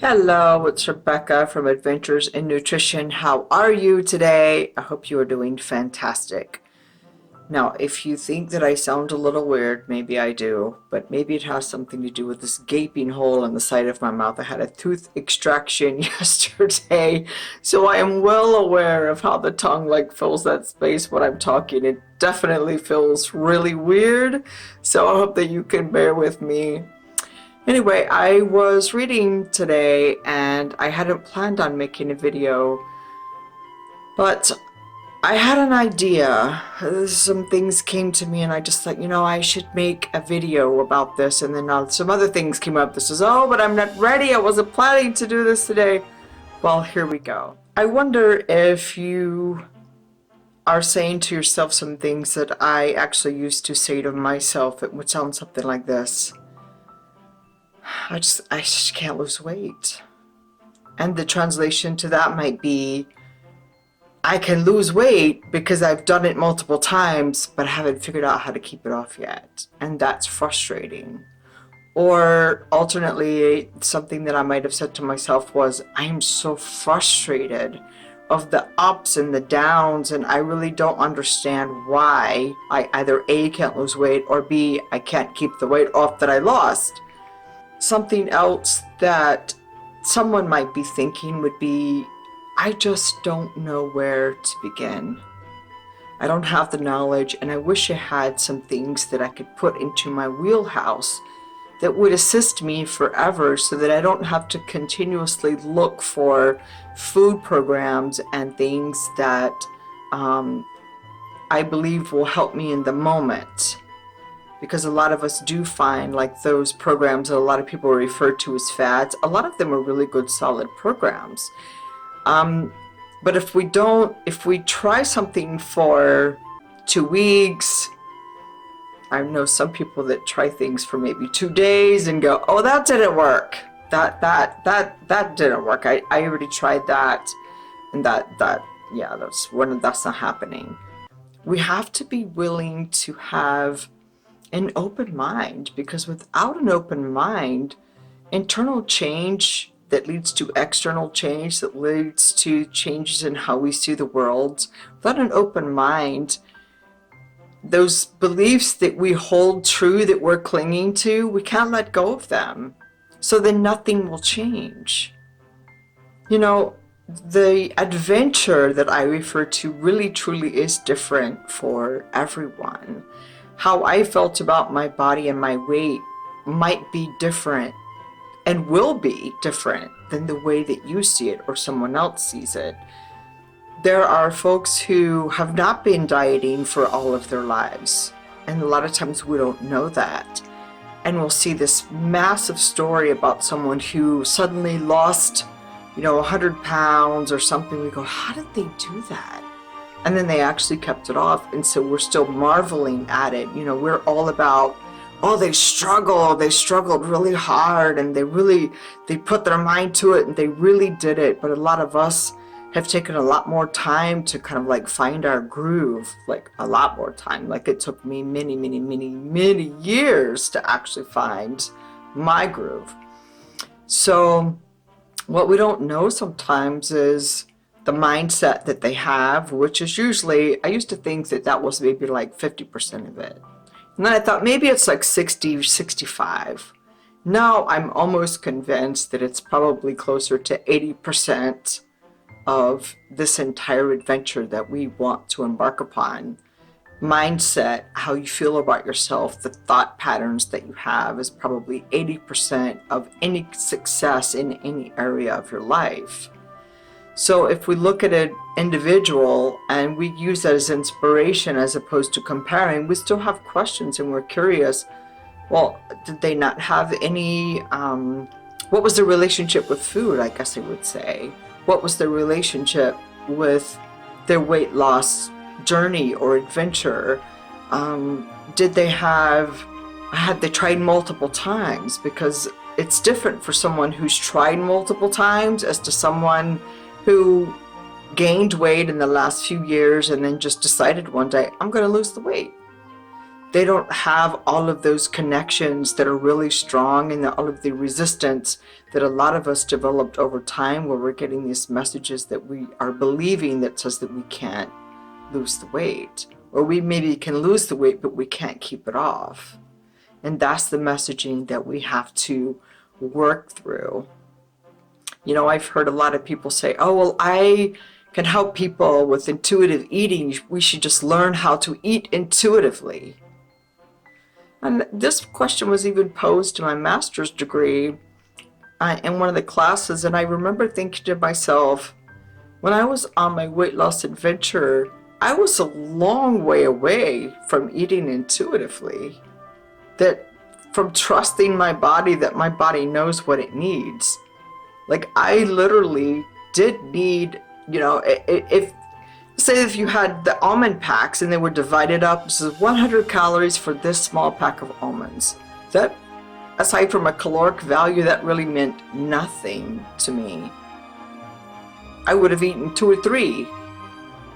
Hello, it's Rebecca from Adventures in Nutrition. How are you today? I hope you are doing fantastic. Now, if you think that I sound a little weird, maybe I do, but maybe it has something to do with this gaping hole in the side of my mouth. I had a tooth extraction yesterday, so I am well aware of how the tongue fills that space when I'm talking. It definitely feels really weird, so I hope that you can bear with me. Anyway, I was reading today and I hadn't planned on making a video, but I had an idea. Some things came to me and I just thought, I should make a video about this. And then some other things came up. This is, but I'm not ready. I wasn't planning to do this today. Well, here we go. I wonder if you are saying to yourself some things that I actually used to say to myself. It would sound something like this. I just can't lose weight. And the translation to that might be, I can lose weight because I've done it multiple times, but I haven't figured out how to keep it off yet. And that's frustrating. Or alternately, something that I might have said to myself was, I am so frustrated of the ups and the downs, and I really don't understand why I either A, can't lose weight, or B, I can't keep the weight off that I lost. Something else that someone might be thinking would be, I just don't know where to begin. I don't have the knowledge, and I wish I had some things that I could put into my wheelhouse that would assist me forever so that I don't have to continuously look for food programs and things that I believe will help me in the moment. Because a lot of us do find those programs that a lot of people refer to as fads, a lot of them are really good, solid programs. But if we try something for 2 weeks, I know some people that try things for maybe 2 days and go, oh, that didn't work. That didn't work. I already tried that, and that's not happening. We have to be willing to have an open mind, because without an open mind, internal change that leads to external change, that leads to changes in how we see the world, without an open mind, those beliefs that we hold true, that we're clinging to, we can't let go of them. So then nothing will change. The adventure that I refer to really truly is different for everyone. How I felt about my body and my weight might be different and will be different than the way that you see it or someone else sees it. There are folks who have not been dieting for all of their lives, and a lot of times we don't know that. And we'll see this massive story about someone who suddenly lost, 100 pounds or something. We go, how did they do that? And then they actually kept it off, and so we're still marveling at it. We're all about, they struggled really hard, and they put their mind to it, and they really did it. But a lot of us have taken a lot more time to kind of find our groove, a lot more time. It took me many, many, many, many years to actually find my groove. So what we don't know sometimes is the mindset that they have, which is usually, I used to think that was maybe 50% of it. And then I thought maybe it's 60, 65. Now I'm almost convinced that it's probably closer to 80% of this entire adventure that we want to embark upon. Mindset, how you feel about yourself, the thought patterns that you have is probably 80% of any success in any area of your life. So if we look at an individual and we use that as inspiration as opposed to comparing, we still have questions and we're curious. Well, did they not have any, what was the relationship with food, I guess I would say? What was the relationship with their weight loss journey or adventure? Had they tried multiple times? Because it's different for someone who's tried multiple times as to someone who gained weight in the last few years and then just decided one day, I'm going to lose the weight. They don't have all of those connections that are really strong and all of the resistance that a lot of us developed over time, where we're getting these messages that we are believing that says that we can't lose the weight, or we maybe can lose the weight, but we can't keep it off. And that's the messaging that we have to work through. You know, I've heard a lot of people say, oh, well, I can help people with intuitive eating. We should just learn how to eat intuitively. And this question was even posed in my master's degree in one of the classes. And I remember thinking to myself, when I was on my weight loss adventure, I was a long way away from eating intuitively, that from trusting my body, that my body knows what it needs. Like, I literally did need, you know, if you had the almond packs and they were divided up, this is 100 calories for this small pack of almonds. That, aside from a caloric value, that really meant nothing to me. I would have eaten 2 or 3.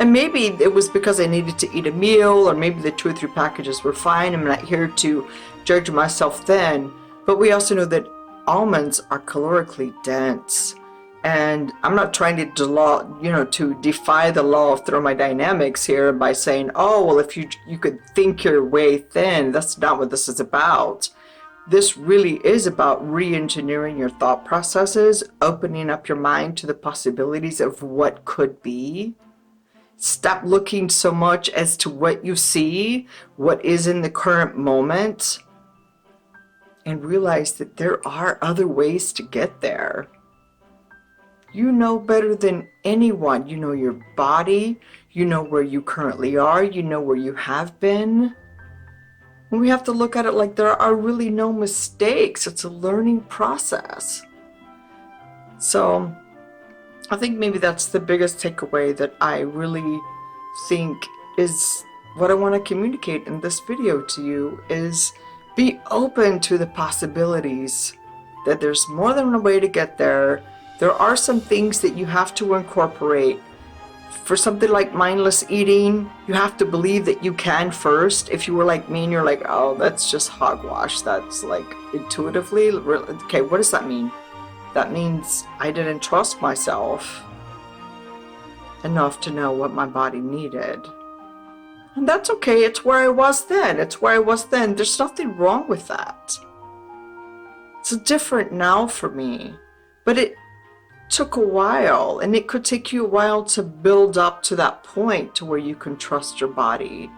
And maybe it was because I needed to eat a meal, or maybe the 2 or 3 packages were fine. I'm not here to judge myself then. But we also know that almonds are calorically dense. And I'm not trying to defy the law of thermodynamics here by saying, oh, well, if you could think your way thin. That's not what this is about. This really is about re-engineering your thought processes, opening up your mind to the possibilities of what could be. Stop looking so much as to what you see, what is in the current moment, and realize that there are other ways to get there. You know better than anyone. You know your body, you know where you currently are, you know where you have been. And we have to look at it like there are really no mistakes. It's a learning process. So I think maybe that's the biggest takeaway that I really think is what I want to communicate in this video to you, is be open to the possibilities, that there's more than one way to get there. There are some things that you have to incorporate. For something like mindless eating, you have to believe that you can first. If you were like me and you're like, oh, that's just hogwash, that's like intuitively, okay, what does that mean? That means I didn't trust myself enough to know what my body needed. And that's okay. It's where I was then. There's nothing wrong with that. It's different now for me. But it took a while, and it could take you a while to build up to that point to where you can trust your body.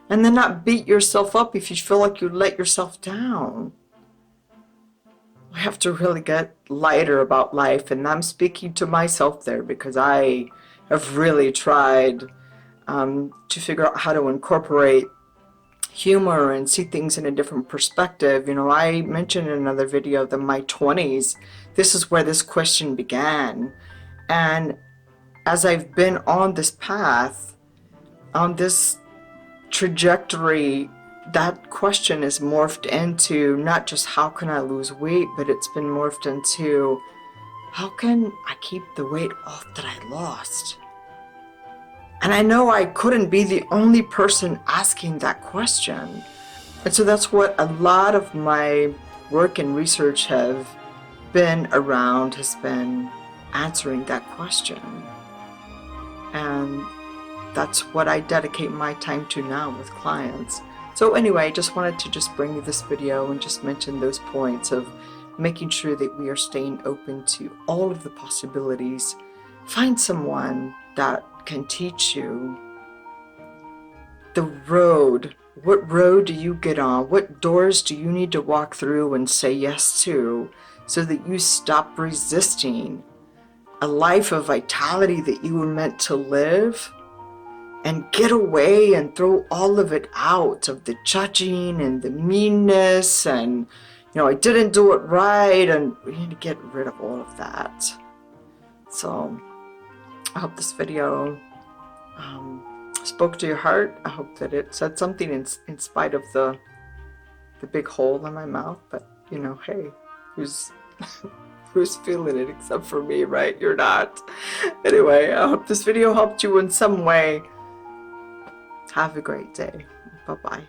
And then not beat yourself up if you feel like you let yourself down. We have to really get lighter about life, and I'm speaking to myself there because I have really tried to figure out how to incorporate humor and see things in a different perspective. You know, I mentioned in another video that in my 20s, this is where this question began. And as I've been on this path, on this trajectory, that question is morphed into not just how can I lose weight, but it's been morphed into how can I keep the weight off that I lost? And I know I couldn't be the only person asking that question. And so that's what a lot of my work and research have been around, has been answering that question. And that's what I dedicate my time to now with clients. So anyway, I just wanted to just bring you this video and just mention those points of making sure that we are staying open to all of the possibilities. Find someone that can teach you the road. What road do you get on? What doors do you need to walk through and say yes to, so that you stop resisting a life of vitality that you were meant to live, and get away and throw all of it out, of the judging and the meanness and, you know, I didn't do it right, and we need to get rid of all of that. So I hope this video spoke to your heart. I hope that it said something in spite of the big hole in my mouth. But, you know, hey, who's feeling it except for me, right? You're not. Anyway, I hope this video helped you in some way. Have a great day. Bye-bye.